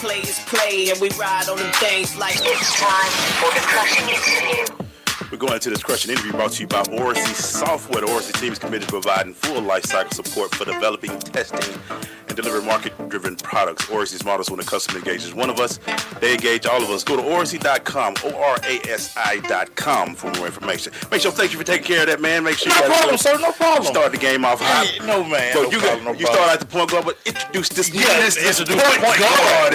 play is play, and we ride on them things like it's time for the Crushin interview. We're going into this Crushin interview brought to you by Oracy Software. The Oracy team is committed to providing full lifecycle support for developing, testing, and delivering market-driven products. Oracy's models when a customer engages one of us, they engage all of us. Go to oracy.com, ORASI.com for more information. Make sure, thank you for taking care of that, man. Make sure No problem, sir. No problem. Start the game off hot. Hey, no, man. So no you problem. start at the point guard, but introduce this. Introduce point guard.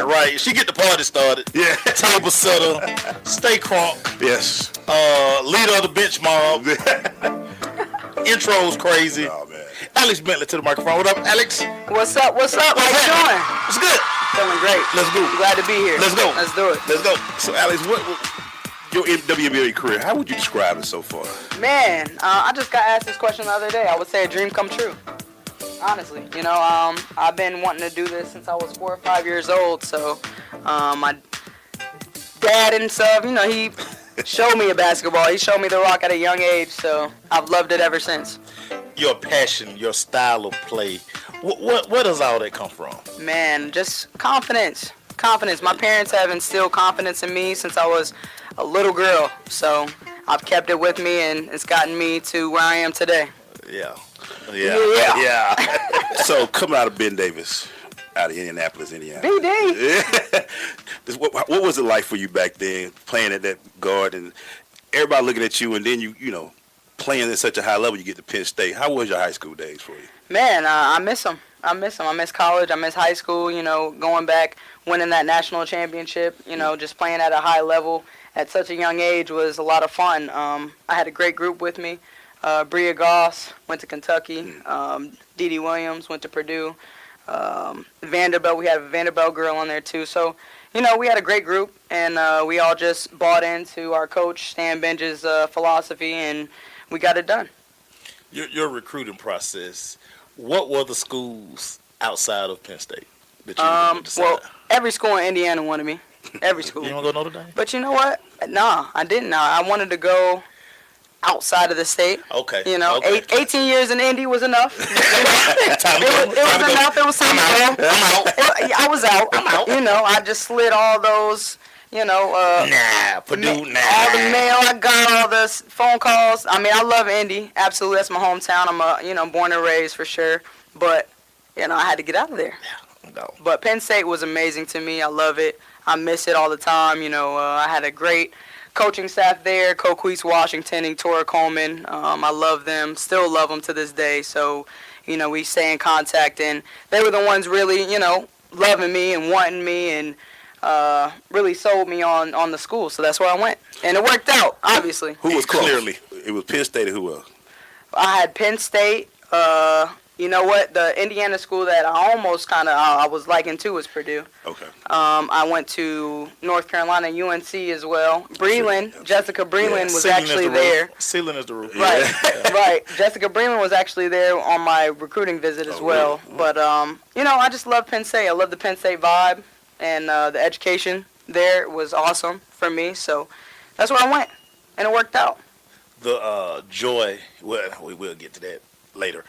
Right. She get the party started. Yeah. Table setter. Stay crunk. Yes. Leader of the bench mob. Intro's crazy. Oh, man. Alex Bentley to the microphone. What up, Alex? What's up? How you doing? What's good? Feeling great. Let's go. Glad to be here. Let's go. Let's do it. Let's go. So, Alex, what your WNBA career, how would you describe it so far? Man, I just got asked this question the other day. I would say a dream come true. Honestly, I've been wanting to do this since I was 4 or 5 years old. So, my dad and stuff, he showed me a basketball. He showed me the rock at a young age. So, I've loved it ever since. Your passion, your style of play, where does all that come from? Man, just confidence. My parents have instilled confidence in me since I was a little girl. So I've kept it with me, and it's gotten me to where I am today. Yeah. So coming out of Ben Davis, out of Indianapolis, Indiana. BD. What was it like for you back then, playing at that guard and everybody looking at you, and then you playing at such a high level, you get to Penn State. How was your high school days for you? Man, I miss them. I miss college. I miss high school, going back, winning that national championship, just playing at a high level at such a young age was a lot of fun. I had a great group with me. Bria Goss went to Kentucky. Dee Dee Williams went to Purdue. Vanderbilt, we had a Vanderbilt girl on there too. So, we had a great group, and we all just bought into our coach, Stan Benj's philosophy, and we got it done. Your recruiting process, what were the schools outside of Penn State that you decided? Well, every school in Indiana wanted me. Every school. You don't go Notre Dame? But you know what? Nah, I didn't. I wanted to go outside of the state. Okay. 18 years in Indy was enough. It was enough. It was time to go. I'm out. I was out. I'm out. I just slid all those, Purdue, all the mail I got, all the phone calls. I mean, I love Indy. Absolutely. That's my hometown. I'm born and raised for sure. But, I had to get out of there. Yeah, no. But Penn State was amazing to me. I love it. I miss it all the time. I had a great coaching staff there, Coquise Washington and Tora Coleman. I love them, still love them to this day. So, we stay in contact, and they were the ones really, loving me and wanting me and really sold me on the school. So that's where I went. And it worked out, obviously. Who was clearly? It was Penn State, or who else? I had Penn State. You know what? The Indiana school that I almost I was liking too was Purdue. Okay. I went to North Carolina, UNC as well. Breland, Jessica Breland was actually there. Ceiling is the roof. Right, right. Jessica Breland was actually there on my recruiting visit as well. Really? But, I just love Penn State. I love the Penn State vibe, and the education there was awesome for me. So that's where I went, and it worked out. The joy, well, we will get to that later.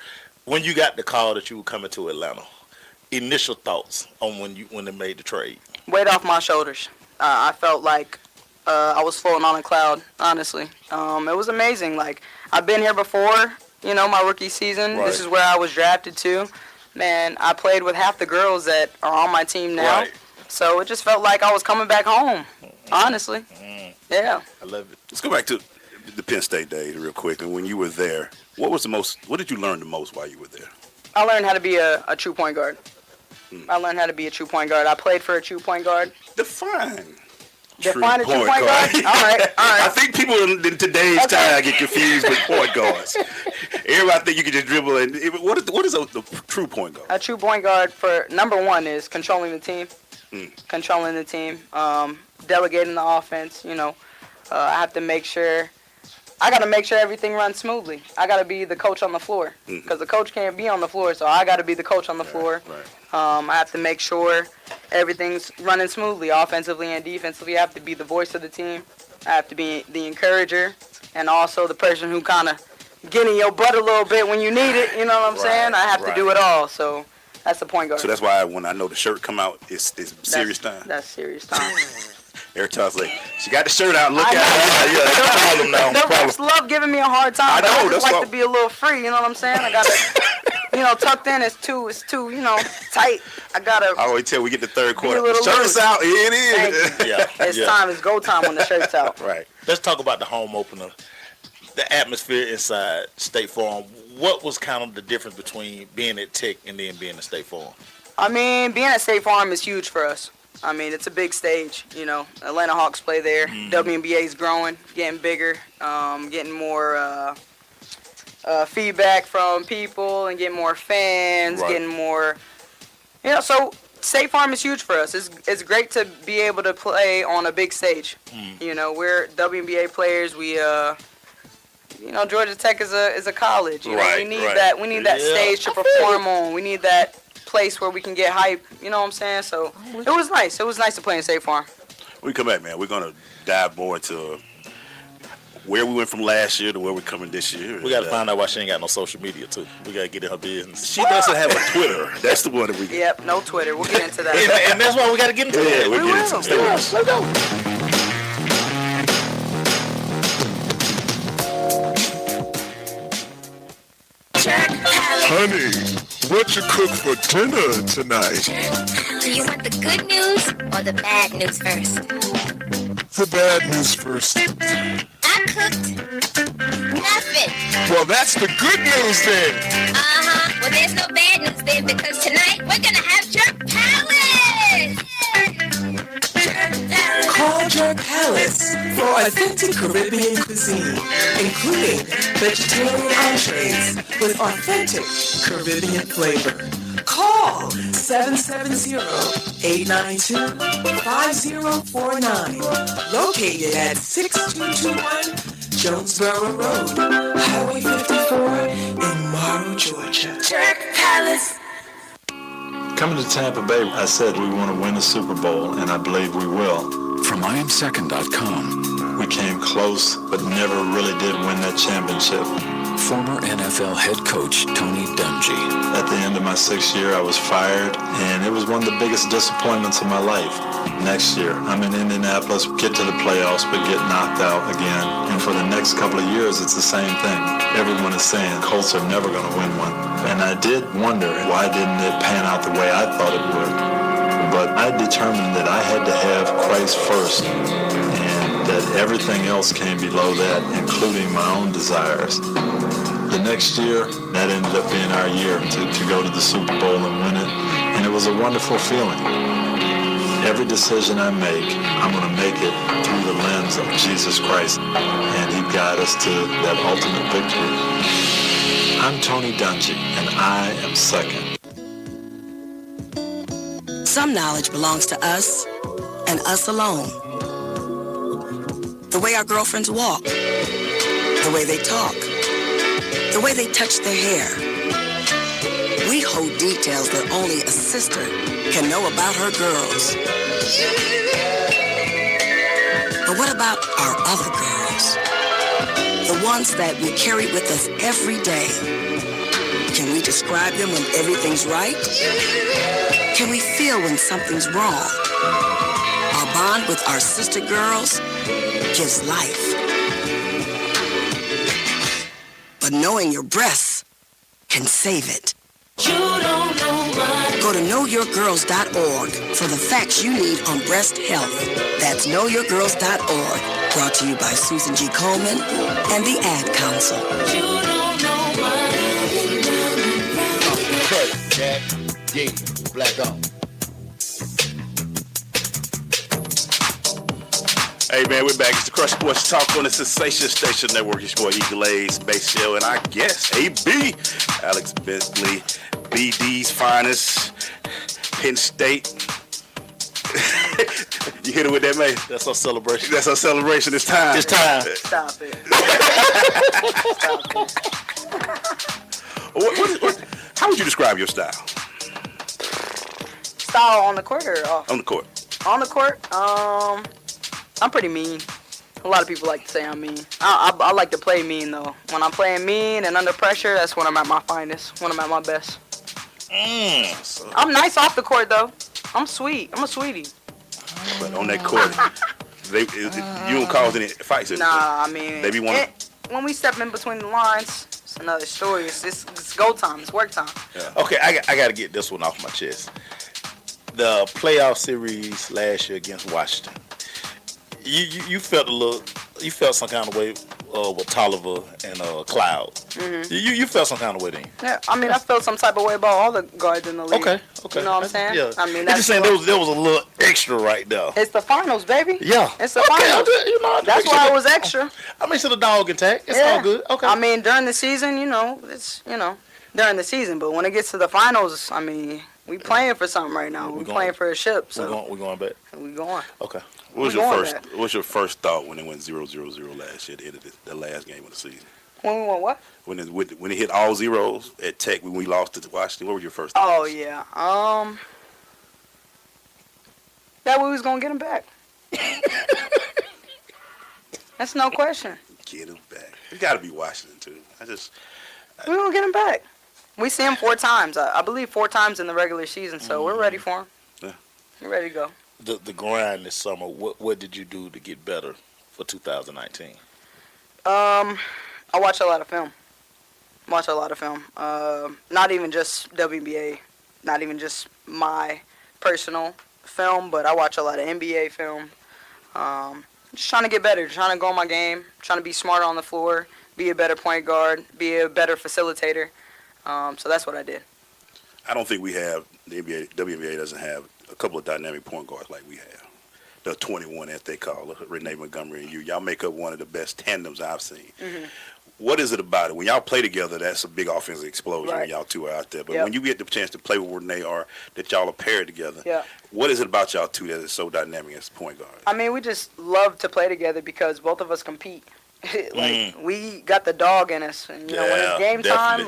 When you got the call that you were coming to Atlanta, initial thoughts on when they made the trade? Weight off my shoulders. I felt like I was floating on a cloud, honestly. It was amazing. Like, I've been here before, my rookie season. Right. This is where I was drafted to. Man, I played with half the girls that are on my team now. Right. So it just felt like I was coming back home, honestly. Yeah. I love it. Let's go back to the Penn State days real quick. And when you were there, what did you learn the most while you were there? I learned how to be a true point guard. I learned how to be a true point guard. I played for a true point guard. Define a true point guard? All right. I think people in today's time get confused with point guards. Everybody think you can just dribble. And what is a true point guard? A true point guard, for number one, is controlling the team. Controlling the team, delegating the offense. I have to make sure. I got to make sure everything runs smoothly. I got to be the coach on the floor because the coach can't be on the floor, so I got to be the coach on the floor. Right. I have to make sure everything's running smoothly, offensively and defensively. I have to be the voice of the team. I have to be the encourager and also the person who kind of getting your butt a little bit when you need it. You know what I'm saying? I have to do it all. So That's the point guard. So that's why when I know the shirt come out, it's serious time. That's serious time. Every time I say, she got the shirt out, look at her. Yeah, that's the problem now. The refs love giving me a hard time. I know, I just that's like what- to be a little free, you know what I'm saying? I gotta, tucked in is too, tight. I gotta. I always tell we get the third Be a quarter. little Shirt's loose. out, here it Thank is. you. Yeah, It's yeah. time. It's go time when the shirt's out. Right. Let's talk about the home opener. The atmosphere inside State Farm. What was kind of the difference between being at Tech and then being at State Farm? I mean, being at State Farm is huge for us. I mean, it's a big stage, Atlanta Hawks play there. WNBA's growing, getting bigger, getting more feedback from people and getting more fans, Right. getting more, so State Farm is huge for us. It's great to be able to play on a big stage. We're WNBA players. We, Georgia Tech is a college. We Right, need right. that. We need that Yeah. stage to perform on. We need that place where we can get hype. You know what I'm saying? So it was nice. It was nice to play in State Farm. When we come back, man, we're going to dive more into where we went from last year to where we're coming this year. We got to find out why she ain't got no social media, too. We got to get in her business. She doesn't have a Twitter. That's the one that we get. Yep, no Twitter. We'll get into that. And that's why we got to get into Yeah, that. we're getting into Stay with us. Let's go. Honey, what you cook for dinner tonight? Do you want the good news or the bad news first? The bad news first. I cooked nothing. Well, that's the good news then. Uh-huh. Well, there's no bad news then because tonight we're gonna have jerk palace. Call Jerk Palace for authentic Caribbean cuisine, including vegetarian entrees with authentic Caribbean flavor. Call 770-892-5049. Located at 6221 Jonesboro Road, Highway 54 in Morrow, Georgia. Jerk Palace. Coming to Tampa Bay, I said we want to win the Super Bowl, and I believe we will. From IamSecond.com, We came close, but never really did win that championship. former NFL head coach Tony Dungy. At the end of my 6th year, I was fired, and it was one of the biggest disappointments of my life. Next year, I'm in Indianapolis, get to the playoffs, but get knocked out again. And for the next couple of years, it's the same thing. Everyone is saying Colts are never going to win one. And I did wonder, why didn't it pan out the way I thought it would? But I determined that I had to have Christ first, and that everything else came below that, including my own desires. The next year, that ended up being our year to go to the Super Bowl and win it, and it was a wonderful feeling. Every decision I make, I'm going to make it through the lens of Jesus Christ, and He guide us to that ultimate victory. I'm Tony Dungy, and I am second. Some knowledge belongs to us and us alone. The way our girlfriends walk, the way they talk, the way they touch their hair. We hold details that only a sister can know about her girls. But what about our other girls? The ones that we carry with us every day. Can we describe them when everything's right? Can we feel when something's wrong? Our bond with our sister girls gives life. But knowing your breasts can save it. You don't know what. Go to knowyourgirls.org for the facts you need on breast health. That's knowyourgirls.org. Brought to you by Susan G. Coleman and the Ad Council. You don't know what. Jack, yeah, black on. Hey man, we're back. It's the Crush Sports Talk on the Sensation Station Network. It's your boy Eagle A's, Base Shell, and I guess AB, Alex Bentley, BD's finest, Penn State. You hit it with that, man? That's our celebration. That's our celebration. It's time. It's time. Stop it. How would you describe your style Style on the court or off? on the court? On the court, I'm pretty mean. A lot of people like to say I'm mean. I like to play mean, though. When I'm playing mean and under pressure, that's when I'm at my finest, when I'm at my best. I'm nice off the court though. I'm sweet. I'm a sweetie. But on that court, you don't cause any fights. Nah, I mean, they be one. When we step in between the lines, it's another story. It's go time. It's work time. Yeah. Okay, I got to get this one off my chest. The playoff series last year against Washington. You felt you felt some kind of way with Tolliver and Cloud. Mm-hmm. You felt some kind of way then. Yeah, I mean, I felt some type of way about all the guards in the league. Okay. You know what I'm saying? Yeah. I mean, that's just saying there was a little extra right there. It's the finals, baby. Yeah. It's the finals. That's why it was extra. I mean, it's the dog attack. It's all good. Okay. I mean, during the season, it's during the season, but when it gets to the finals, I mean, we playing for something right now. We playing for a ship. So we're going back. We going. Okay. What's your first thought when it went 0-0-0 last year, the last game of the season? When we won what? When it hit all zeros at Tech when we lost to Washington, what were your first thoughts? Oh yeah. That we was gonna get him back. That's no question. Get him back. You got to be Washington too. We gonna get him back. We see him 4 times. I believe 4 times in the regular season, so we're ready for him. Yeah. We're ready to go. The grind this summer. What did you do to get better for 2019? I watch a lot of film. Not even just WNBA, not even just my personal film, but I watch a lot of NBA film. Just trying to get better, trying to go on my game, trying to be smarter on the floor, be a better point guard, be a better facilitator. So that's what I did. I don't think we have, the WNBA doesn't have a couple of dynamic point guards like we have. The 21, as they call it, Renee Montgomery and you. Y'all make up one of the best tandems I've seen. Mm-hmm. What is it about it? When y'all play together, that's a big offensive explosion when y'all two are out there. But when you get the chance to play with Renee or that y'all are paired together, what is it about y'all two that is so dynamic as point guard? I mean, we just love to play together because both of us compete. We got the dog in us. And, when it's game time,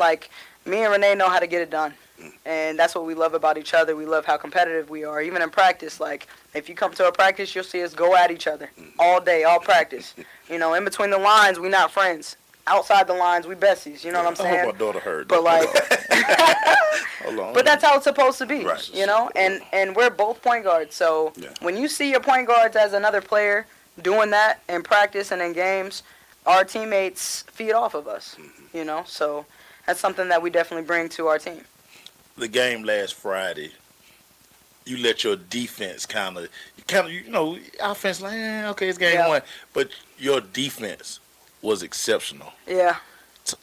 me and Renee know how to get it done. And that's what we love about each other. We love how competitive we are. Even in practice, if you come to a practice, you'll see us go at each other all day, all practice. In between the lines, we not friends. Outside the lines, we besties. You know what I'm saying? I hope my daughter heard that. But but that's how it's supposed to be, And we're both point guards. So when you see your point guards as another player doing that in practice and in games, our teammates feed off of us, So that's something that we definitely bring to our team. The game last Friday, you let your defense offense okay, it's game 1, but your defense was exceptional. Yeah.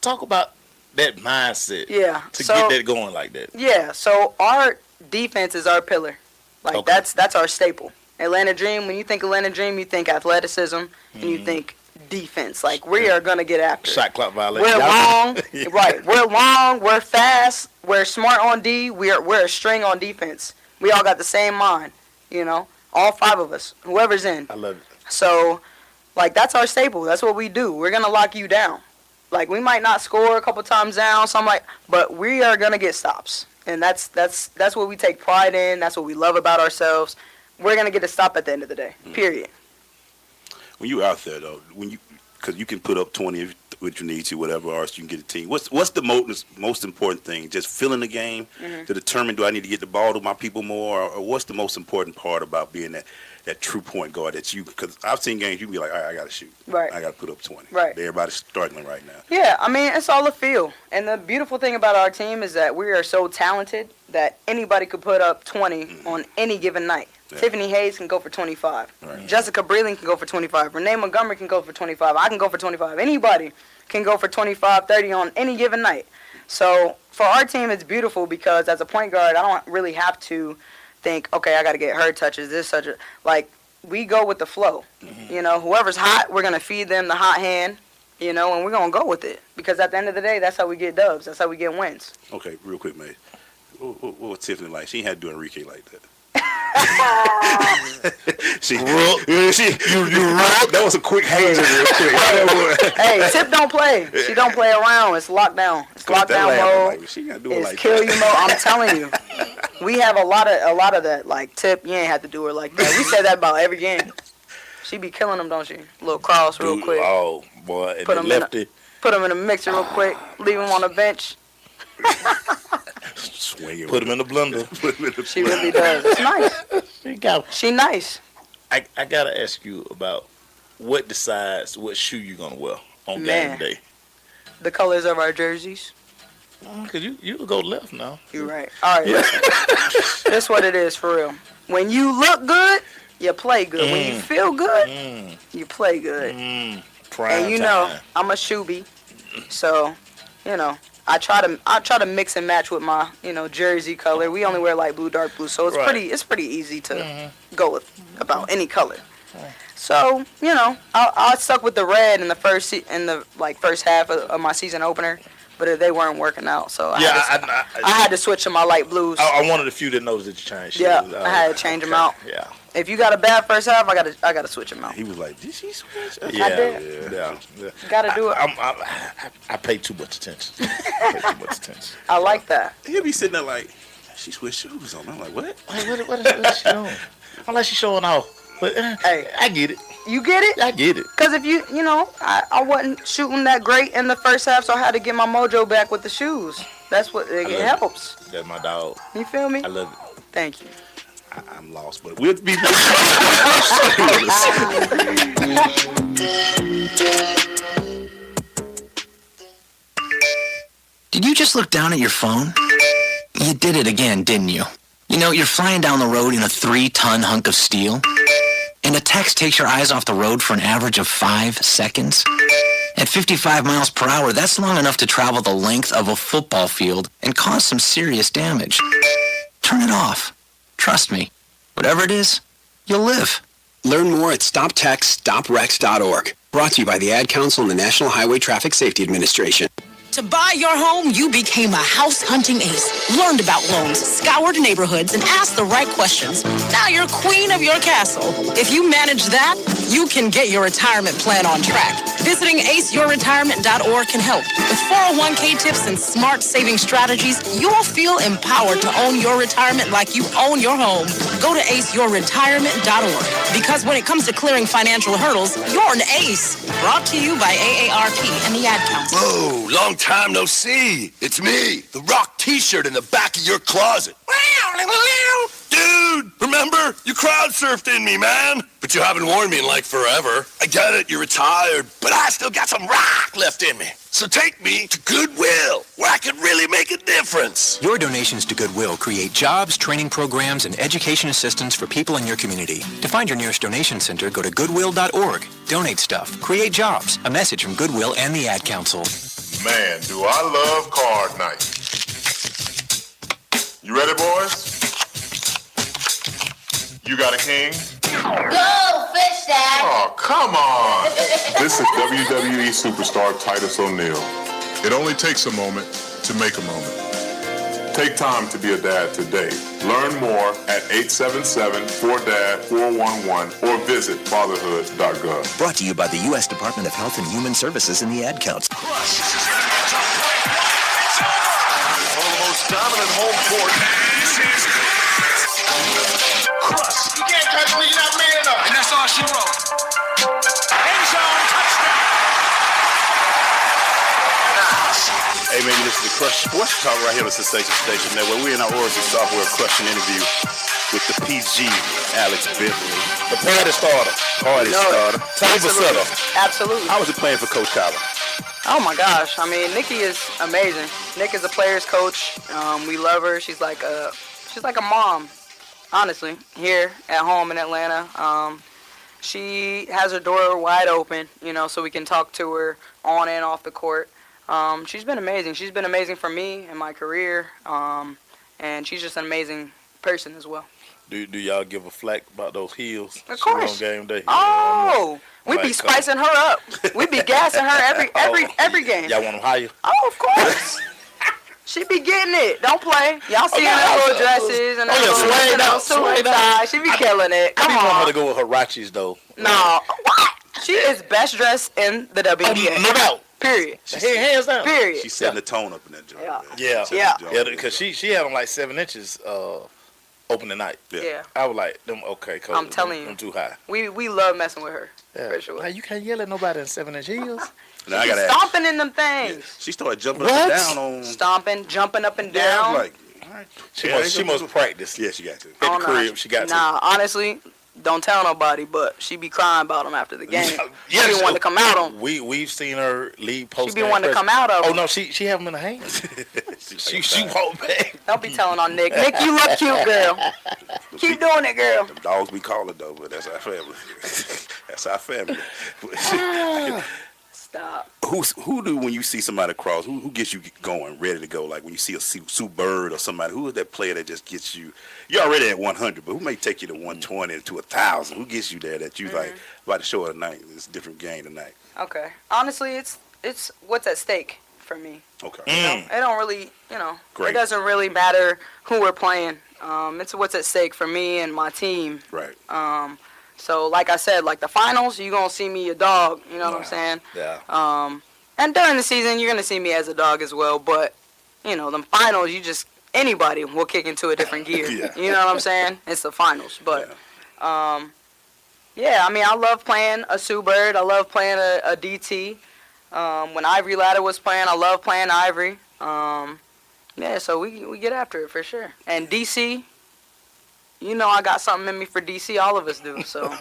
Talk about that mindset. Yeah. To get that going like that. Yeah. So our defense is our pillar. That's our staple. Atlanta Dream. When you think Atlanta Dream, you think athleticism and you think defense. We are gonna get after. Shot clock violation. We're long, right? We're long. We're fast. We're smart on D. We're a string on defense. We all got the same mind. All 5 of us. Whoever's in. I love it. So, that's our staple. That's what we do. We're gonna lock you down. We might not score a couple times down, but we are gonna get stops, and that's what we take pride in. That's what we love about ourselves. We're gonna get a stop at the end of the day. Period. When you out there though, because you can put up 20 if you need to, whatever, or else you can get a team. What's the most important thing? Just feeling the game to determine, do I need to get the ball to my people more, or what's the most important part about being that true point guard that you? Because I've seen games you can be like, all right, I got to shoot. Right. I got to put up 20. Right. Everybody's struggling right now. Yeah, I mean, it's all a feel. And the beautiful thing about our team is that we are so talented that anybody could put up 20 on any given night. Yeah. Tiffany Hayes can go for 25. Right. Jessica Breland can go for 25. Renee Montgomery can go for 25. I can go for 25. Anybody can go for 25, 30 on any given night. So for our team, it's beautiful because as a point guard, I don't really have to think, okay, I got to get her touches, this, such a. We go with the flow. Mm-hmm. Whoever's hot, we're going to feed them the hot hand, and we're going to go with it. Because at the end of the day, that's how we get dubs. That's how we get wins. Okay, real quick, mate. What was Tiffany like? She ain't had to do Enrique like that. That was a quick hazer real quick. Hey, Tip don't play. She don't play around. It's lockdown. It's lockdown mode. She gotta do it like kill you mode. I'm telling you. We have a lot of that. Tip, you ain't have to do her like that. We say that about every game. She be killing them, don't she? A little cross real quick. Oh boy, put them in a mixer real quick. Leave them on the bench. Swinging. Put them in the blender. She really does. It's nice. She nice. I gotta ask you about what decides what shoe you're gonna wear on Man. game day. The colors of our jerseys. Cause you go left now. You're right. All right. That's what it is for real. When you look good, you play good. When you feel good, you play good. Prime And you know, time. I'm a shoebie, so you know, I try to mix and match with my jersey color. We only wear light blue, dark blue, so it's pretty easy to go with about any color. So I stuck with the red in the first half of my season opener, but they weren't working out, so I had to switch to my light blues. I'm one of the few that knows that you changed. Yeah, I had to change them out. Yeah. If you got a bad first half, I gotta switch them out. He was like, "Did she switch?" Yeah. Gotta do it. I pay too much attention. I like that. He'll be sitting there like, "She switched shoes on." I'm like, "What? What is she doing?" Unless she's showing off. But hey, I get it. You get it? I get it. Because if I wasn't shooting that great in the first half, so I had to get my mojo back with the shoes. That's what it helps. That's my dog. You feel me? I love it. Thank you. I'm lost, but we'll be. Did you just look down at your phone? You did it again, didn't you? You're flying down the road in a 3-ton hunk of steel, and a text takes your eyes off the road for an average of 5 seconds. At 55 miles per hour, that's long enough to travel the length of a football field and cause some serious damage. Turn it off. Trust me. Whatever it is, you'll live. Learn more at stoptextsstopwrecks.org. Brought to you by the Ad Council and the National Highway Traffic Safety Administration. To buy your home, you became a house-hunting ace. Learned about loans, scoured neighborhoods, and asked the right questions. Now you're queen of your castle. If you manage that, you can get your retirement plan on track. Visiting aceyourretirement.org can help. With 401k tips and smart saving strategies, you'll feel empowered to own your retirement like you own your home. Go to aceyourretirement.org. Because when it comes to clearing financial hurdles, you're an ace. Brought to you by AARP and the Ad Council. Whoa, long time no see. It's me, the Rock t-shirt in the back of your closet. Dude, remember? You crowd surfed in me, man. But you haven't worn me in like forever. I get it, you're retired, but I still got some rock left in me. So take me to Goodwill, where I can really make a difference. Your donations to Goodwill create jobs, training programs, and education assistance for people in your community. To find your nearest donation center, go to goodwill.org. Donate stuff. Create jobs. A message from Goodwill and the Ad Council. Man, do I love card night. You ready, boys? You got a king? Go, fish dad. Oh, come on. This is WWE superstar Titus O'Neil. It only takes a moment to make a moment. Take time to be a dad today. Learn more at 877-4DAD-411 or visit fatherhood.gov. Brought to you by the U.S. Department of Health and Human Services and the Ad Council. One of the most dominant home court. Crush. You can't touch me, you're not man enough. And that's all she wrote. End zone touchdown. Hey, man, you listen to Crush Sports Talk right here on the Sensation Station Network. We're in our Origin Software Crushing interview with the PG, Alex Bentley. The party starter. Table setter. Absolutely. How was it playing for Coach Tyler? Oh my gosh, I mean, Nikki is amazing. Nick is a player's coach. We love her. She's like a mom, honestly, here at home in Atlanta. She has her door wide open, so we can talk to her on and off the court. She's been amazing. She's been amazing for me in my career, and she's just an amazing person as well. Do y'all give a flack about those heels? Of course. On game day. Oh, we be spicing her up. We be gassing her every game. Y'all want them higher? Oh, of course. She be getting it. Don't play. Y'all see her little dresses and her little suit tie. She be killing it. Come on. I want her to go with her Rachis, though. No. What? She is best dressed in the WNBA. No doubt. Period. Hands down. Period. She's setting the tone up in that joint. Yeah. Yeah, because she had them like 7 inches opening night. Yeah. I was like, them okay, coach. I'm telling you. Them too high. We love messing with her. Yeah. For sure. Hey, you can't yell at nobody in 7-inch heels. Now, She's stomping in them things. She started jumping up and down on. Stomping, jumping up and down. Yeah, like, right. She must practice. Yeah, she got to. At the crib, she got to. Nah, honestly, don't tell nobody, but she be crying about them after the game. She be wanting to come out on. We've seen her lead post. She be wanting to come out of. Oh no, she have them in the hands. she walk back. Don't be telling on Nick. Nick, you look cute, girl. Keep doing it, girl. Them dogs be calling though, but that's our family. That's our family. Stop. Who do when you see somebody cross? Who gets you going, ready to go? Like when you see a Sue Bird or somebody, who is that player that just gets you? You're already at 100, but who may take you to 120 to 1,000? Who gets you there that you like about to show it tonight? It's a different game tonight. Okay. Honestly, it's what's at stake for me. Okay. It don't really, Great. it doesn't really matter who we're playing. It's what's at stake for me and my team. Right. So like I said, like the finals, you're gonna see me a dog. You know what I'm saying? Yeah. And during the season, you're gonna see me as a dog as well. But the finals, anybody will kick into a different gear. Yeah. You know what I'm saying? It's the finals. But yeah, I mean, I love playing a Sue Bird. I love playing a DT. When Ivory Ladder was playing, I love playing Ivory. Yeah, so we get after it for sure. And DC, I got something in me for DC. All of us do. So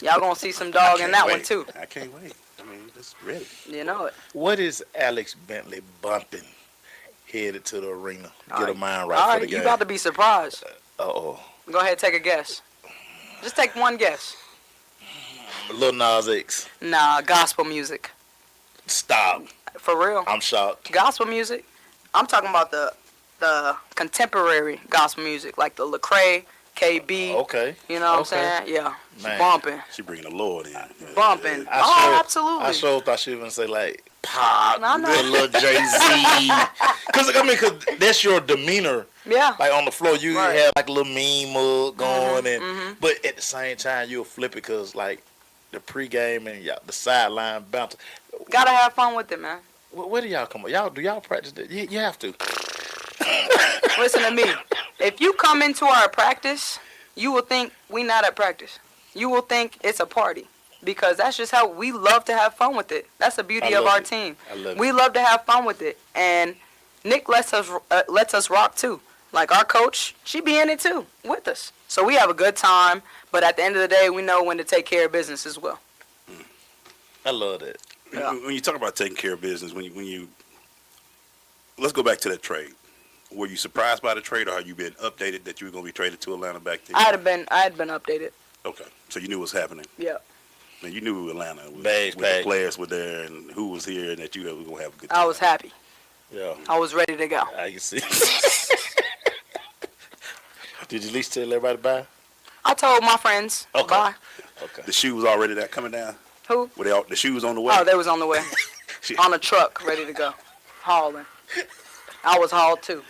y'all gonna see some dog in that one too. I can't wait. I mean, it's ready. You know it. What is Alex Bentley bumping headed to the arena? Get her mind All right for right, the game. you about to be surprised. Uh-oh. Go ahead, take a guess. Just take one guess. Lil Nas X. Nah, gospel music. Stop. For real. I'm shocked. Gospel music. I'm talking about the contemporary gospel music, like the Lecrae, KB. Okay. You know what I'm saying? Yeah. Man. Bumping. She bringing the Lord in. Bumping. Absolutely. I sure thought she was going to say, like, pop, No, no. the little Jay-Z. Because that's your demeanor. Yeah. Like, on the floor, you Right. have, like, a little mean mug going. But at the same time, you'll flip it because, like, the pregame and the sideline bounce. Gotta have fun with it, man. Where do y'all come up? Do y'all practice that? You have to. Listen to me. If you come into our practice, you will think we not at practice. You will think it's a party. Because that's just how we love to have fun with it. That's the beauty of our team. I love We love to have fun with it. And Nick lets us rock too. Like our coach, she be in it too with us. So we have a good time. But at the end of the day, we know when to take care of business as well. I love that. Yeah. When you talk about taking care of business, when you let's go back to that trade. Were you surprised by the trade, or have you been updated that you were going to be traded to Atlanta back then? I had been updated. Okay, so you knew what was happening. Yeah. And you knew Atlanta was, Bags. the players were there and who was here, and that you were going to have a good time. I was happy. Yeah. I was ready to go. I can see. Did you at least tell everybody bye? I told my friends bye. Okay. The shoes already there coming down? Who? Were they the shoes on the way? Oh, they was on the way. On a truck, ready to go. Hauling. I was hauled too.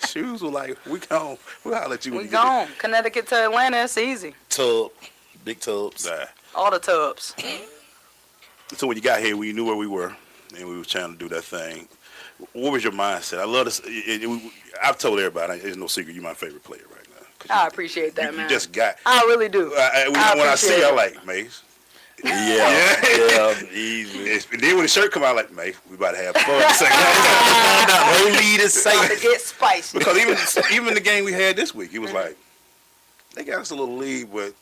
Shoes were like, we gone. We'll holler at you. We when you get gone. Connecticut to Atlanta, it's easy. Tub. Big tubs. there. All the tubs. So when you got here, we knew where we were, and we were trying to do that thing. What was your mindset? I love this. I've told everybody, it's no secret, you're my favorite player right now. I appreciate that, You man. just got. I really do. When I see you, I'm like, Mace. Yeah, easy. And then when the shirt come out, like, Mace, we about to have fun. No lead is About safe. to get spicy. Because even the game we had this week, he was like, they got us a little lead, but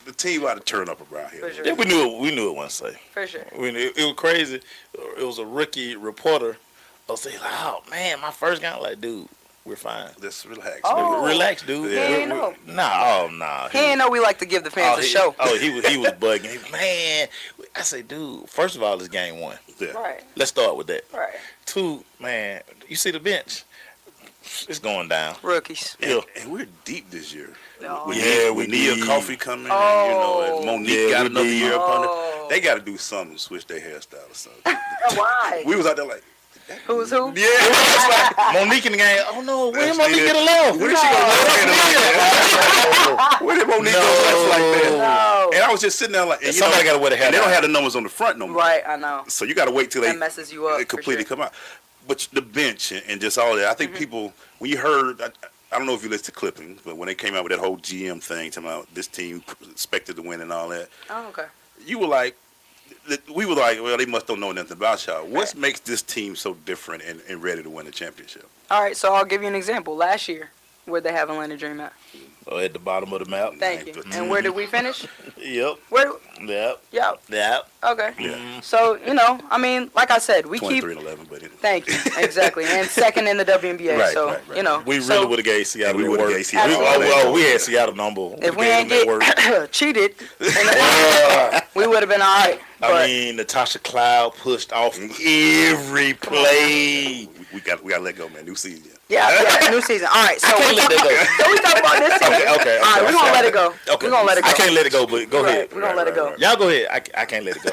the team about to turn up around here. For sure. Yeah, we knew it wasn't safe. For sure. It was crazy. It was a rookie reporter. I was saying, like, oh man, my first game. Like, dude, we're fine. Just relax. Oh. Relax, dude. Yeah. He ain't know. Nah. He ain't know we like to give the fans a show. He was bugging. He was, man, I say, dude. First of all, it's game one. Yeah. Right. Let's start with that. Right. 2, man, you see the bench? It's going down. Rookies. And we're deep this year. No. We need a coffee coming. Oh. And Monique got another year up on Oh. it. They got to do something to switch their hairstyle or something. Why? We was out there like, Who's who? yeah. It's like, Monique in the game. Oh no, where did Monique get alone? Where did she go left? Where did Monique go left like that? No. And I was just sitting there like, and somebody got to wear the hair. and they don't have the numbers on the front no more. Right, I know. So you got to wait till That they messes you up. completely for sure. come out. But the bench and just all that, I think people, when you heard, I don't know if you listened to clippings, but when they came out with that whole GM thing, talking about this team expected to win and all that, Oh, okay. you were like, we were like, well, they must don't know nothing about y'all. What makes this team so different and ready to win a championship? All right, so I'll give you an example. Last year, where'd they have Atlanta Dream at? At the bottom of the map. Thank you. And where did we finish? Yep. Yep. Yep. Okay. Yeah. So, I mean, like I said, we keep... 23-11, but Thank you. Exactly. And second in the WNBA. Right, so, right. We really would have gave Seattle we would've work. gave Seattle We had Seattle number. If we ain't get cheated, we would have been all right. I mean, Natasha Cloud pushed off every play. We got to let go, man. New season. Yeah, new season. All right, so I can't let that go. So we talk about this season. Okay. All right, we're going to let it go. Okay. We're going to let it go. I can't let it go, but go ahead. We're going to let it go. Y'all go ahead. I can't let it go.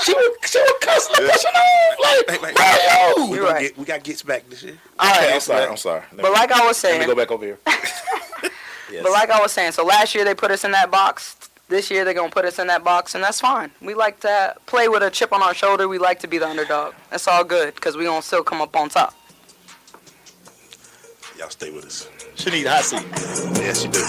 She was constantly pushing on. Like, bro. You're right. We got gets back this year. All right. I'm sorry. But like I was saying. Let me go back over here. Yes. But like I was saying, so last year they put us in that box. This year they're going to put us in that box, and that's fine. We like to play with a chip on our shoulder. We like to be the underdog. That's all good, because we're going to still come up on top. Y'all stay with us. She need a hot seat. Yes, she do.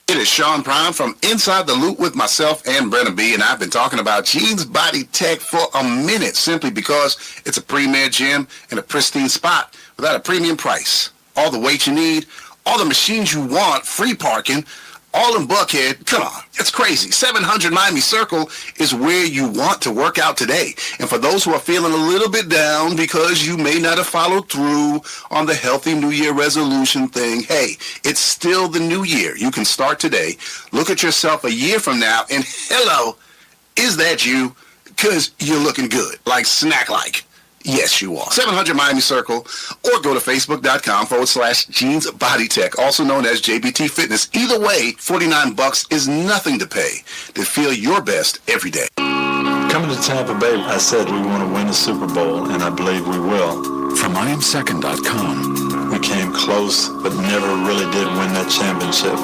It is Sean Prime from Inside the Loop with myself and Brenna B, and I've been talking about Jeans Body Tech for a minute simply because it's a premier gym in a pristine spot without a premium price. All the weight you need, all the machines you want, free parking, all in Buckhead. Come on, it's crazy. 700 Miami Circle is where you want to work out today. And for those who are feeling a little bit down because you may not have followed through on the healthy New Year resolution thing, hey, it's still the new year. You can start today. Look at yourself a year from now and hello, is that you? Because you're looking good, like snack-like. Yes, you are. 700 Miami Circle, or go to facebook.com/Jeans Body Tech, also known as JBT Fitness. Either way, $49 is nothing to pay to feel your best every day. Coming to Tampa Bay, I said we want to win the Super Bowl, and I believe we will. From IamSecond.com. We came close, but never really did win that championship.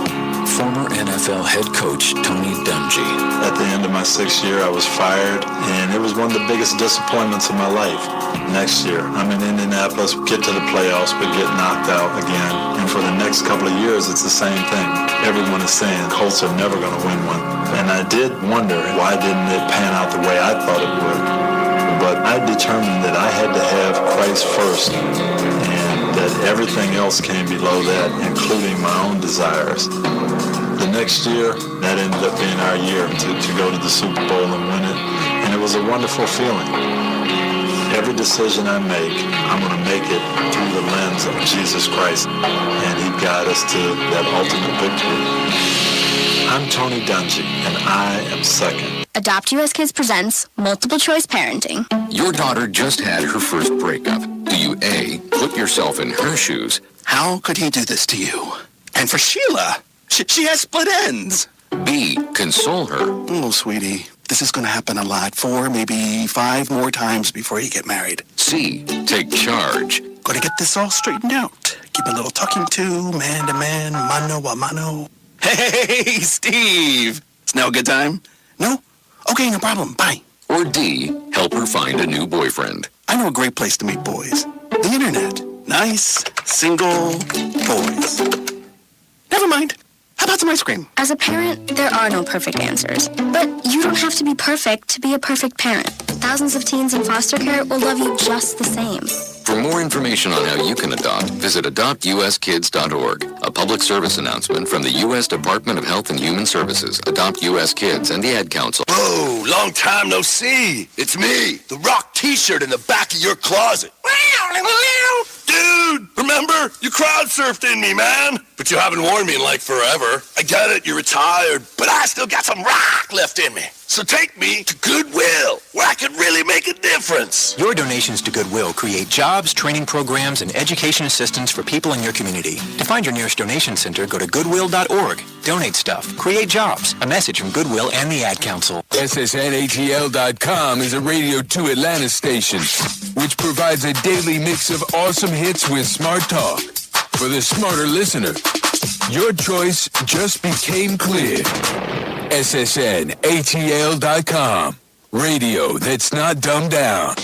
Former NFL head coach Tony Dungy. At the end of my 6th year, I was fired, and it was one of the biggest disappointments of my life. Next year, I'm in Indianapolis, get to the playoffs, but get knocked out again. And for the next couple of years, it's the same thing. Everyone is saying Colts are never going to win one. And I did wonder, why didn't it pan out the way I thought it would? But I determined that I had to have Christ first, and that everything else came below that, including my own desires. The next year, that ended up being our year to go to the Super Bowl and win it. And it was a wonderful feeling. Every decision I make, I'm going to make it through the lens of Jesus Christ. And he guide us to that ultimate victory. I'm Tony Dungy, and I am second. Adopt US Kids presents Multiple Choice Parenting. Your daughter just had her first breakup. Do you A, put yourself in her shoes? How could he do this to you? And for Sheila, she has split ends. B, console her. Oh, sweetie, this is going to happen a lot. 4, maybe 5 more times before you get married. C, take charge. Going to get this all straightened out. Keep a little talking to, man, mano a mano. Hey, Steve! It's now a good time? No? Okay, no problem. Bye. Or D, help her find a new boyfriend. I know a great place to meet boys. The internet. Nice, single boys. Never mind. How about some ice cream? As a parent, there are no perfect answers. But you don't have to be perfect to be a perfect parent. Thousands of teens in foster care will love you just the same. For more information on how you can adopt, visit adoptuskids.org. A public service announcement from the U.S. Department of Health and Human Services, Adopt U.S. Kids, and the Ad Council. Oh, long time no see. It's me, the Rock t-shirt in the back of your closet. Dude, remember? You crowd surfed in me, man. But you haven't worn me in like forever. I get it, you're retired, but I still got some rock left in me. So take me to Goodwill, where I can really make a difference. Your donations to Goodwill create jobs, training programs, and education assistance for people in your community. To find your nearest donation center, go to goodwill.org. Donate stuff. Create jobs. A message from Goodwill and the Ad Council. SSNATL.com is a Radio 2 Atlanta station, which provides a daily mix of awesome hits with smart talk. For the smarter listener, your choice just became clear. SSNATL.com. Radio that's not dumbed down.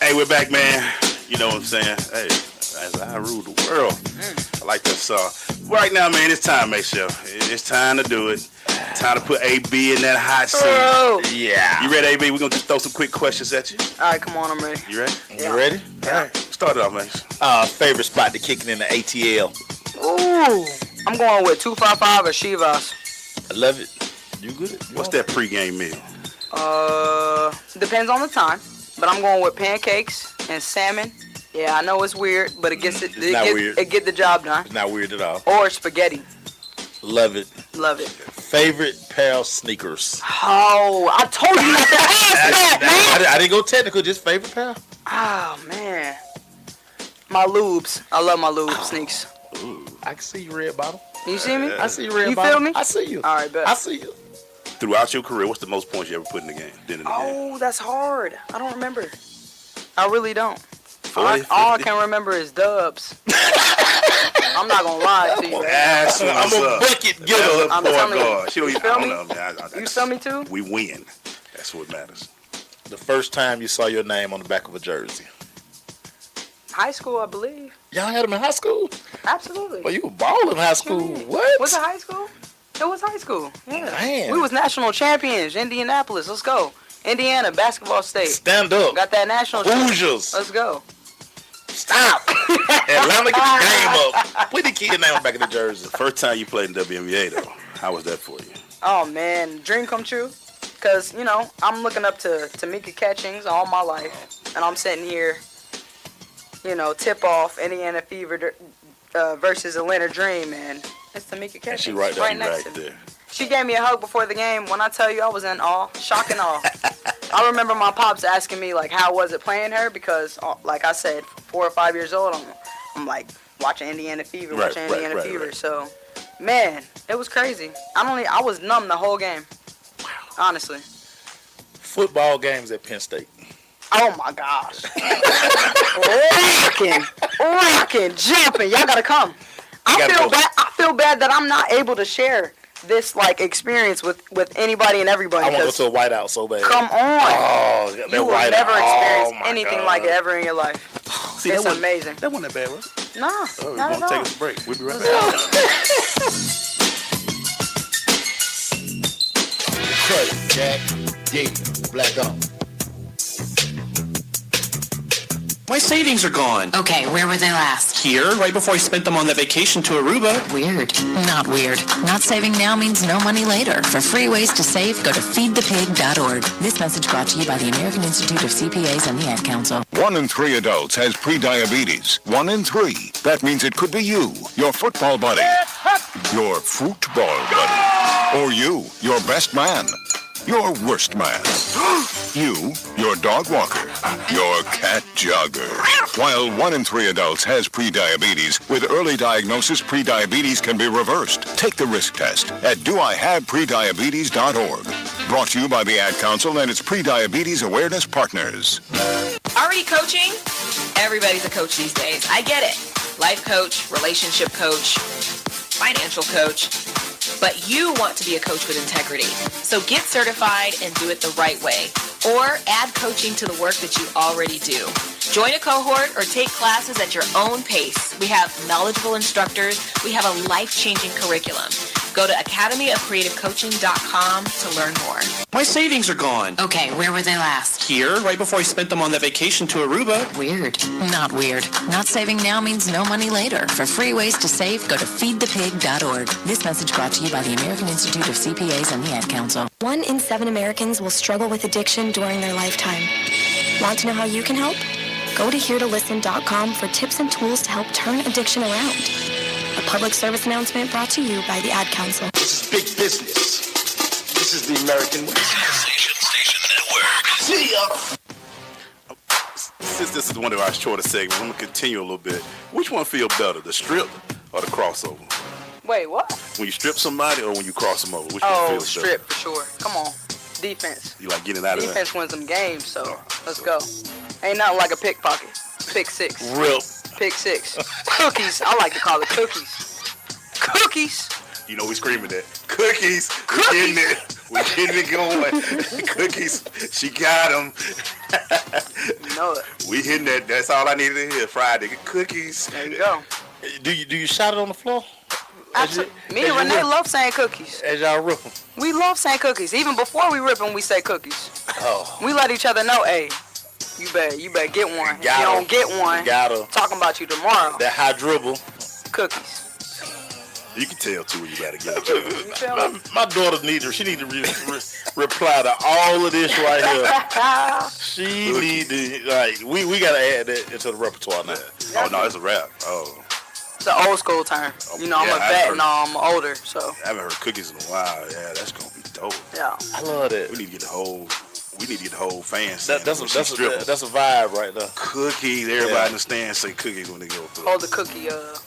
Hey, we're back, man. You know what I'm saying? Hey, as I rule the world. I like that song. Right now, man, it's time, make sure. It's time to do it. Time to put AB in that hot seat. Oh. Yeah. You ready, AB? We're going to just throw some quick questions at you. All right, come on, I'm ready. You ready? Yeah. You ready? All right. Start it off, man. Favorite spot to kicking in the ATL? Ooh. I'm going with 255 or Shivas. I love it. You good? What's that pregame meal? Depends on the time, but I'm going with pancakes and salmon. Yeah, I know it's weird, but it gets it. It get the job done. It's not weird at all. Or spaghetti. Love it. Love it. Favorite pair of sneakers? Oh, I told you not to ask that, man. I didn't go technical, just favorite pair. Oh man, my lubes. I love my lube sneaks. Ooh, I can see you, red bottle. You see me? I see you, red You bottle. feel me? I see you. All right, bet. I see you. Throughout your career, what's the most points you ever put in the game? Oh, that's hard. I don't remember. I really don't. 40, all I can remember is dubs. I'm not gonna lie to you. That's what I'm a bucket getter. I'm telling you. She don't You even, feel I me? don't know, man. You feel me too? We win. That's what matters. The first time you saw your name on the back of a jersey? High school, I believe. Y'all had him in high school? Absolutely. Well, you were balling in high school. What? Was it high school? It was high school. Yeah. Man. We was national champions. Indianapolis. Let's go. Indiana basketball state. Stand up. Got that national. Hoosiers. Let's go. Stop. Atlanta, get the game up. Put the kid name on the back of the jersey. First time you played in WNBA, though, how was that for you? Oh man, dream come true. Cause you know I'm looking up to Tamika Catchings all my life, and I'm sitting here, you know, tip off Indiana Fever versus Atlanta Dream, and it's Tamika Catchings She right there, next right to me. there. She gave me a hug before the game. When I tell you I was in awe, shock and awe. I remember my pops asking me like, how was it playing her? Because like I said, 4 or 5 years old, I'm like watching Indiana Fever, Right, watching Indiana Fever. right. So, man, it was crazy. I was numb the whole game. Honestly. Football games at Penn State. Oh my gosh. Rocking, jumping. Y'all gotta come. I feel bad that I'm not able to share this like experience with anybody and everybody. I want to go to a whiteout so bad. Come on. Oh, you will never experience anything like it ever in your life. See, it's amazing. That wasn't that bad, right? No, We're not going at to all. take us a break. We'll be right back. Crushin, Jack, D, Black on. My savings are gone. Okay, where were they last? Here, right before I spent them on that vacation to Aruba. Weird. Not weird. Not saving now means no money later. For free ways to save, go to feedthepig.org. This message brought to you by the American Institute of CPAs and the Ad Council. 1 in 3 adults has prediabetes. 1 in 3. That means it could be you, your football buddy, your football buddy, or you, your best man, your worst man, you, your dog walker, your cat jogger. While 1 in 3 adults has prediabetes, with early diagnosis, prediabetes can be reversed. Take the risk test at doihaveprediabetes.org. Brought to you by the Ad Council and its prediabetes awareness partners. Already coaching? Everybody's a coach these days. I get it. Life coach, relationship coach, financial coach. But you want to be a coach with integrity. So get certified and do it the right way. Or add coaching to the work that you already do. Join a cohort or take classes at your own pace. We have knowledgeable instructors. We have a life-changing curriculum. Go to academyofcreativecoaching.com to learn more. My savings are gone. Okay, where were they last? Here, right before I spent them on that vacation to Aruba. Weird. Not weird. Not saving now means no money later. For free ways to save, go to feedthepig.org. This message brought to you by the American Institute of CPAs and the Ad Council. 1 in 7 Americans will struggle with addiction during their lifetime. Want to know how you can help? Go to heretolisten.com for tips and tools to help turn addiction around. A public service announcement brought to you by the Ad Council. This is big business. This is the American way. Station Network. See ya. Since this is one of our shorter segments, I'm going to continue a little bit. Which one feel better, the strip or the crossover? Wait, what? When you strip somebody or when you cross them over? Which one feels strip better? for sure. Come on. Defense. You like getting out of Defense wins some games, so let's go. Ain't nothing like a pickpocket. Pick six. Real. Pick six. Cookies. I like to call it cookies. Cookies. You know we screaming that. Cookies. We're getting it. We're getting it going. Cookies. She got them. know it. We hitting that. That's all I needed to hear. Friday cookies. There you go. Do you shout it on the floor? Me and Renee love saying cookies. As y'all rip them. We love saying cookies. Even before we rip them, we say cookies. Oh. We let each other know, hey, you better get one. If you don't get one, talking about you tomorrow. That high dribble. Cookies. You can tell too when you gotta get it. My daughter she need to reply to all of this right here. She need to we gotta add that into the repertoire now. Oh no, it's a rap. Oh. It's an old school term. You know, I'm a vet and I'm older, so. I haven't heard cookies in a while. Yeah, that's gonna be dope. Yeah. I love that. We need to get the whole fan. That's a vibe right there. Cookies. Everybody in the stand say cookies when they go through. Hold the cookie, the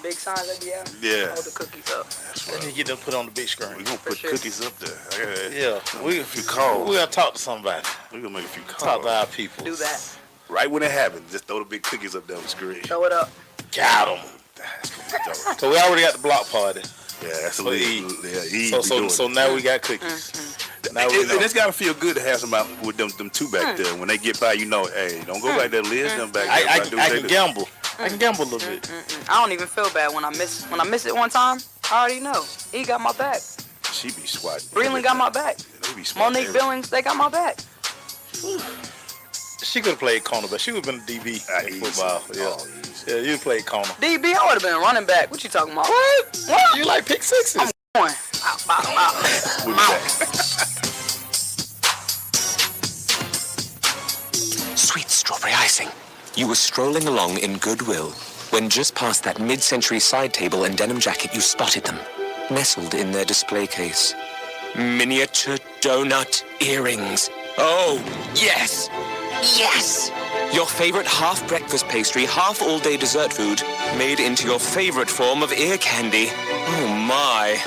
big signs that be out. Yeah. Hold the cookies up. Let me get them put on the big screen. We're gonna put cookies up there. Yeah. We gotta talk to somebody. We're gonna make a few calls. Talk to our people. Do that. Right when it happens, just throw the big cookies up there on the screen. Throw it up. Got them. That's gonna be dope. So we already got the block party. Yeah, that's for Eve. Yeah, so now we got cookies. Now we know. It's gotta feel good to have somebody with them two back there. When they get by, you know, hey, don't go back there, Liz. Them back there. I can gamble. I can gamble a little bit. I don't even feel bad when I miss it one time. I already know. He got my back. She be swatting. Breland got my back. Monique Billings, they got my back. She could have played corner, but she would have been a DB in football. Yeah, you played corner. DB, I would have been running back. What you talking about? What? You like pick sixes? I'm going. Sweet strawberry icing. You were strolling along in Goodwill when just past that mid-century side table and denim jacket you spotted them, nestled in their display case. Miniature donut earrings. Oh, yes! Yes! Your favorite half-breakfast pastry, half-all-day dessert food, made into your favorite form of ear candy. Oh, my.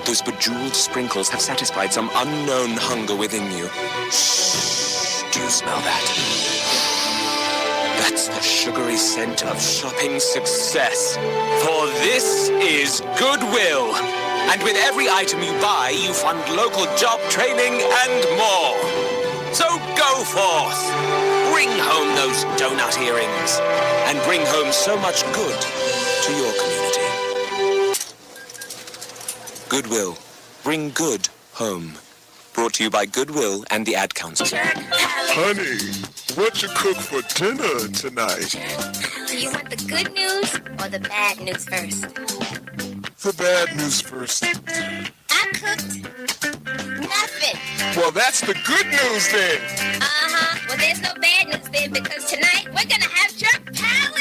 Those bejeweled sprinkles have satisfied some unknown hunger within you. Shh. Do you smell that? That's the sugary scent of shopping success. For this is Goodwill. And with every item you buy, you fund local job training and more. So go forth. Bring home those donut earrings. And bring home so much good to your community. Goodwill. Bring good home. Brought to you by Goodwill and the Ad Council. Honey, what you cook for dinner tonight? Do you want the good news or the bad news first? The bad news first. I cooked nothing. Well, that's the good news then. Uh-huh. Well, there's no bad news then because tonight we're going to have Jerk Palace.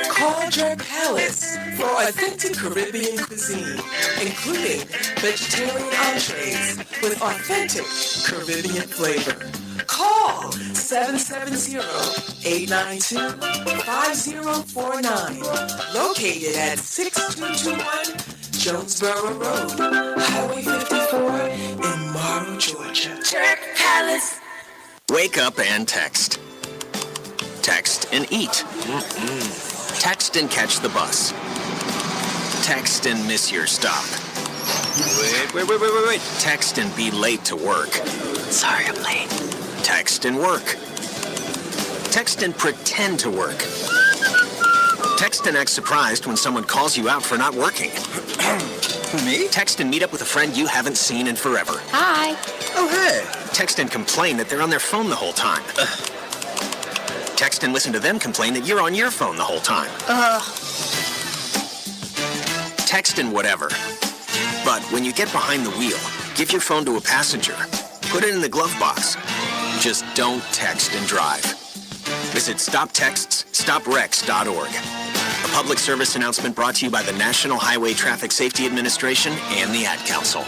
Call Jerk Palace for authentic Caribbean cuisine, including vegetarian entrees with authentic Caribbean flavor. Call 770-892-5049. Located at 6221 Jonesboro Road, Highway 54 in Morrow, Georgia. Jerk Palace. Wake up and text. Text and eat. Text and catch the bus. Text and miss your stop. Wait. Text and be late to work. Sorry, I'm late. Text and work. Text and pretend to work. Text and act surprised when someone calls you out for not working. Me? Text and meet up with a friend you haven't seen in forever. Hi. Oh, hey. Text and complain that they're on their phone the whole time. Text and listen to them complain that you're on your phone the whole time. Text and whatever. But when you get behind the wheel, give your phone to a passenger. Put it in the glove box. Just don't text and drive. Visit StopTextsStopWrecks.org. A public service announcement brought to you by the National Highway Traffic Safety Administration and the Ad Council.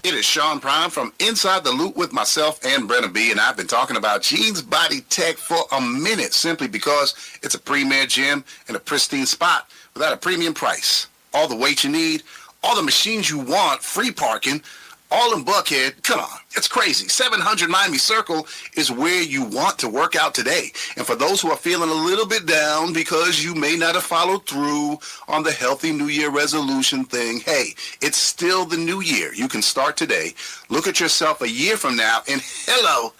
It is Sean Prime from Inside the Loop with myself and Brenna B, and I've been talking about Jeans Body Tech for a minute simply because it's a premier gym in a pristine spot without a premium price. All the weight you need, all the machines you want, free parking, All in Buckhead, come on, it's crazy. 700 Miami Circle is where you want to work out today. And for those who are feeling a little bit down because you may not have followed through on the healthy New Year resolution thing, hey, it's still the new year. You can start today. Look at yourself a year from now and hello,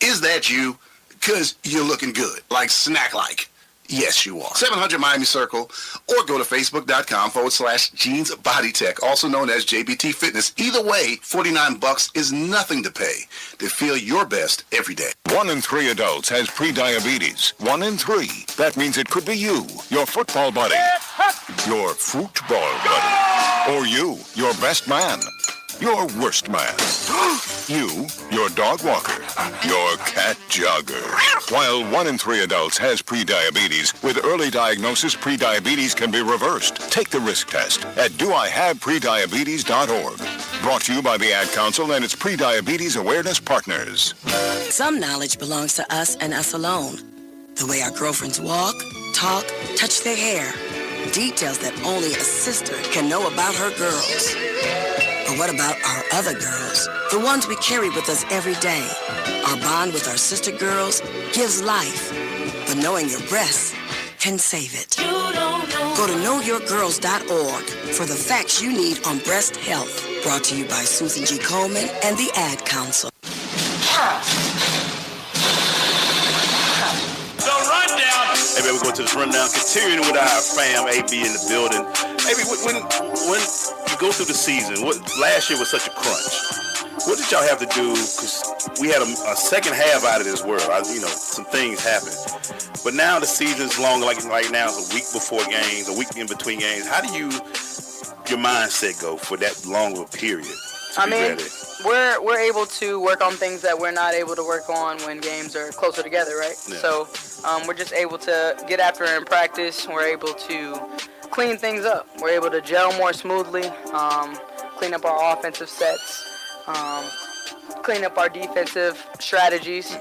is that you? Because you're looking good, like snack-like. Yes, you are. 700 Miami Circle, or go to facebook.com/Jeans Body Tech, also known as JBT Fitness. Either way, $49 is nothing to pay to feel your best every day. 1 in 3 adults has prediabetes. 1 in 3. That means it could be you, your football buddy, your football buddy, or you, your best man, your worst man, you, your dog walker, your cat jogger. While 1 in 3 adults has prediabetes, with early diagnosis, prediabetes can be reversed. Take the risk test at doihaveprediabetes.org. Brought to you by the Ad Council and its Prediabetes Awareness Partners. Some knowledge belongs to us and us alone. The way our girlfriends walk, talk, touch their hair. Details that only a sister can know about her girls. But what about our other girls? The ones we carry with us every day. Our bond with our sister girls gives life. But knowing your breasts can save it. Go to knowyourgirls.org for the facts you need on breast health. Brought to you by Susan G. Coleman and the Ad Council. So rundown. Hey, man, we're going to this rundown. Continuing with our fam, AB in the building. AB, when you go through the season, last year was such a crunch. What did y'all have to do? Because we had a second half out of this world. Some things happened. But now the season's long. Like right now, it's a week before games, a week in between games. How do your mindset go for that long of a period? We're able to work on things that we're not able to work on when games are closer together, right? Yeah. So we're just able to get after it in practice. We're able to clean things up. We're able to gel more smoothly, clean up our offensive sets, clean up our defensive strategies,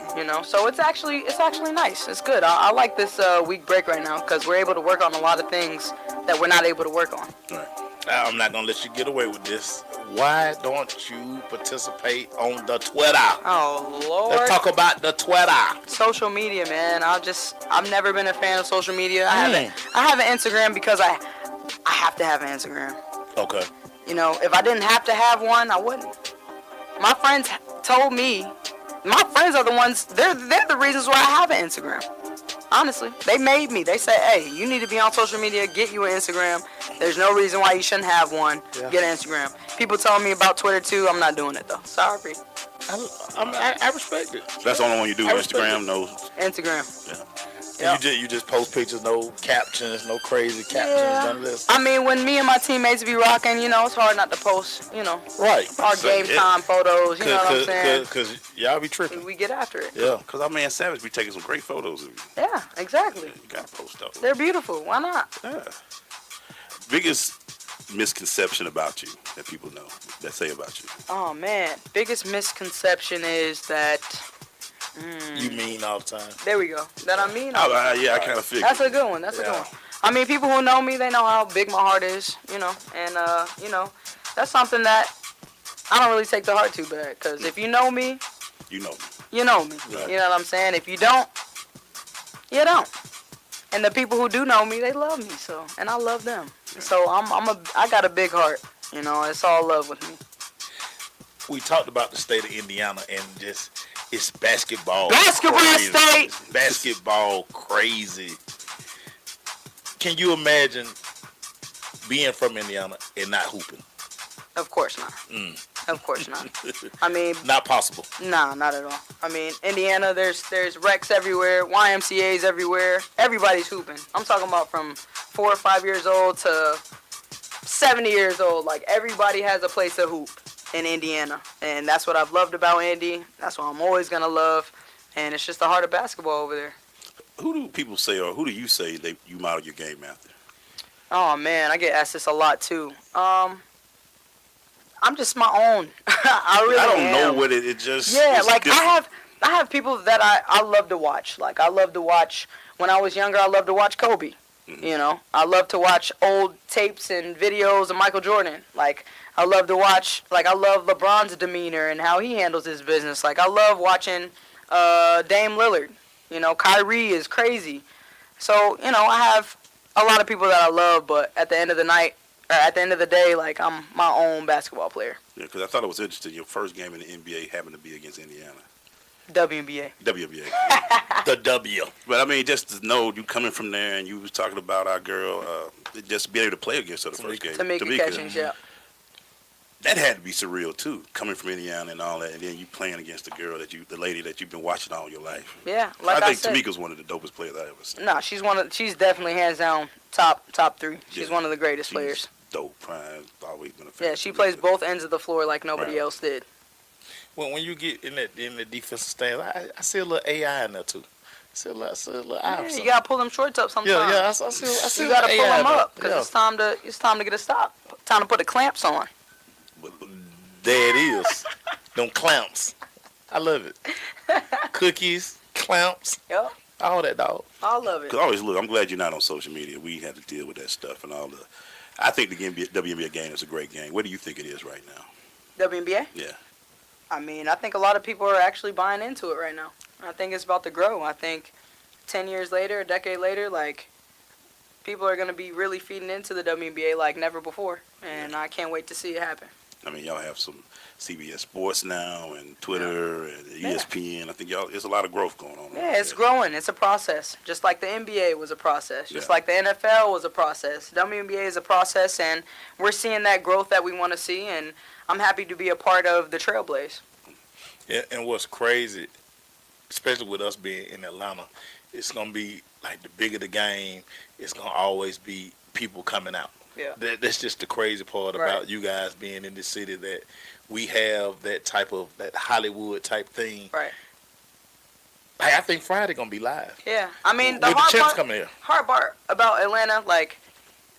So it's actually nice. It's good. I like this week break right now because we're able to work on a lot of things that we're not able to work on. Right. I'm not going to let you get away with this. Why don't you participate on the Twitter? Oh, Lord. Let's talk about the Twitter. Social media, man. I've never been a fan of social media. I have an Instagram because I have to have an Instagram. Okay. If I didn't have to have one, I wouldn't. My friends told me, my friends are the ones, they're the reasons why I have an Instagram. Honestly, they made me. They said, hey, you need to be on social media, get you an Instagram. There's no reason why you shouldn't have one. Yeah. Get an Instagram. People tell me about Twitter too. I'm not doing it though. Sorry. I respect it. That's the only one you do, Instagram? No. Instagram. Yeah. Yep. You just post pictures, no captions, no crazy captions, none of this. When me and my teammates be rocking, it's hard not to post, Right. Our game time photos, you know what I'm saying? Because y'all be tripping. We get after it. Yeah. Because our man Savage be taking some great photos of you. Yeah, exactly. You got to post those. They're beautiful. Why not? Yeah. Biggest misconception about you that people know, that say about you? Oh, man. Biggest misconception is that... You mean all the time. There we go. That I mean all the time. Yeah, I kind of figured. That's a good one. That's a good one. People who know me, they know how big my heart is, and, that's something that I don't really take to heart too bad, because if you know me, you know me. You know me. Right. You know what I'm saying? If you don't, you don't. And the people who do know me, they love me, and I love them. So I got a big heart, it's all love with me. We talked about the state of Indiana and just... It's basketball. Basketball crazy. state. Basketball crazy. Can you imagine being from Indiana and not hooping? Of course not. Of course not. Not possible. Nah, not at all. Indiana, there's recs everywhere, YMCA's everywhere. Everybody's hooping. I'm talking about from 4 or 5 years old to 70 years old. Like, everybody has a place to hoop in Indiana, and that's what I've loved about Indy. That's what I'm always gonna love, and it's just the heart of basketball over there. Who do people say, or who do you say that you model your game after? Oh man, I get asked this a lot too. I'm just my own. I don't know what it just. Yeah, like different. I have people that I love to watch. Like I love to watch. When I was younger, I loved to watch Kobe. You know, I love to watch old tapes and videos of Michael Jordan. Like, I love to watch, I love LeBron's demeanor and how he handles his business. Like, I love watching Dame Lillard. You know, Kyrie is crazy. So, you know, I have a lot of people that I love, but at the end of the night, or at the end of the day, like, I'm my own basketball player. Yeah, because I thought it was interesting. Your first game in the NBA happened to be against Indiana. WNBA. The W. But I mean, just to know you coming from there and you was talking about our girl, just being able to play against her the first game. Tamika Catchings, yeah. That had to be surreal too, coming from Indiana and all that, and then you playing against the lady that you've been watching all your life. Yeah, like I I think said, Tamika's one of the dopest players I ever seen. No, she's definitely hands down top three. She's one of the greatest players. Dope, Prime, always been a fan. Yeah, she plays both ends of the floor like nobody else did. When you get in the defensive stand, I see a little AI in there too. I see a little eye. You gotta pull them shorts up sometimes. Yeah, I see you gotta pull AI them up there. because it's time to get a stop. Time to put the clamps on. There it is. Them clamps. I love it. Cookies, clamps. Yep. All that, dog. I love it. Always look. I'm glad you're not on social media. We had to deal with that stuff and all the. I think the WNBA game is a great game. What do you think it is right now? WNBA? Yeah. I mean, I think a lot of people are actually buying into it right now. I think it's about to grow. I think 10 years later, a decade later, like, people are going to be really feeding into the WNBA like never before. And I can't wait to see it happen. I mean, y'all have some CBS Sports now and Twitter and ESPN. I think there's a lot of growth going on. Yeah, it's growing. It's a process. Just like the NBA was a process. Just like the NFL was a process. WNBA is a process, and we're seeing that growth that we want to see, and I'm happy to be a part of the Trailblaze. Yeah, and what's crazy, especially with us being in Atlanta, it's going to be, like, the bigger the game, it's going to always be people coming out. Yeah. That's just the crazy part about you guys being in this city, that we have that Hollywood type thing. Right. Hey, I think Friday going to be live. Yeah. I mean, the hard part about Atlanta, like,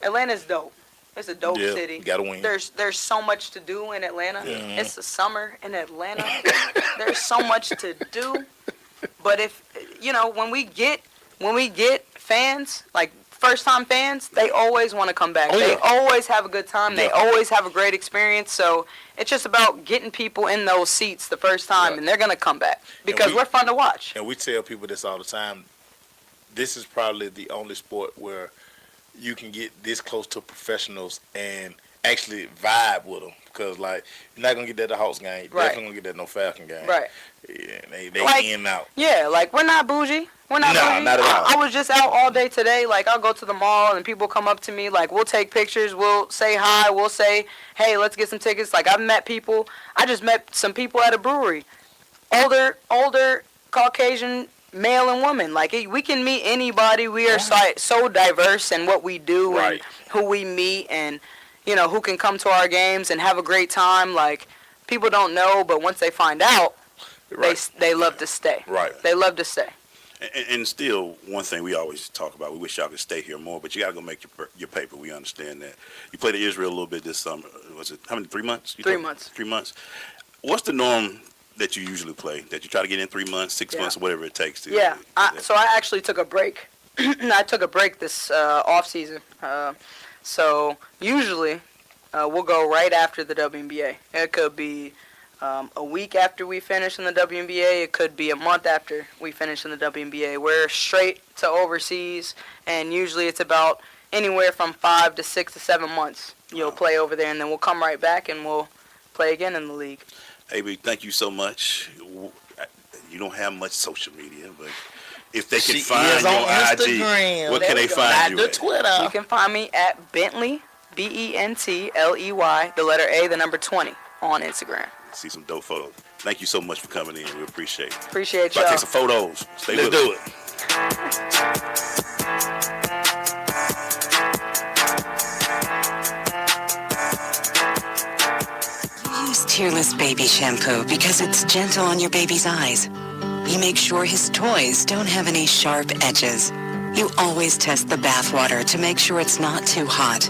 Atlanta's dope. It's a dope city. You gotta win. There's so much to do in Atlanta. Mm-hmm. It's the summer in Atlanta. There's so much to do. But if when we get fans, like first time fans, they always want to come back. They always have a good time. They always have a great experience. So it's just about getting people in those seats the first time, and they're gonna come back because we're fun to watch. And we tell people this all the time. This is probably the only sport where you can get this close to professionals and actually vibe with them, because like you're not gonna get that at the Hawks game. You're definitely gonna get that at no Falcon game. Right. Yeah, they like, in and out. Yeah, like we're not bougie. We're not bougie. Not at all. I was just out all day today. Like I'll go to the mall and people come up to me. Like we'll take pictures. We'll say hi. We'll say, hey, let's get some tickets. Like I've met people. I just met some people at a brewery. Older Caucasian male and woman. Like we can meet anybody. We are so diverse in what we do and who we meet, and who can come to our games and have a great time. Like people don't know, but once they find out, they love to stay. Right. They love to stay. And still, one thing we always talk about, we wish y'all could stay here more, but you got to go make your paper. We understand that. You played in Israel a little bit this summer. Was it, how many, 3 months? 3 months. 3 months. What's the norm that you usually play, that you try to get in 3 months, 6 months, whatever it takes to? Yeah. So I actually took a break. I took a break this off season. So usually we'll go right after the WNBA. It could be a week after we finish in the WNBA. It could be a month after we finish in the WNBA. We're straight to overseas, and usually it's about anywhere from 5 to 6 to 7 months. You'll play over there, and then we'll come right back and we'll play again in the league. AB, thank you so much. You don't have much social media, but if they can find you on IG, what can they find you at? Twitter. You can find me at Bentley, Bentley, the letter A, the number 20 on Instagram. See some dope photos. Thank you so much for coming in. We appreciate it. Appreciate y'all. Take some photos. Let's do it. Use Tearless Baby Shampoo because it's gentle on your baby's eyes. You make sure his toys don't have any sharp edges. You always test the bath water to make sure it's not too hot.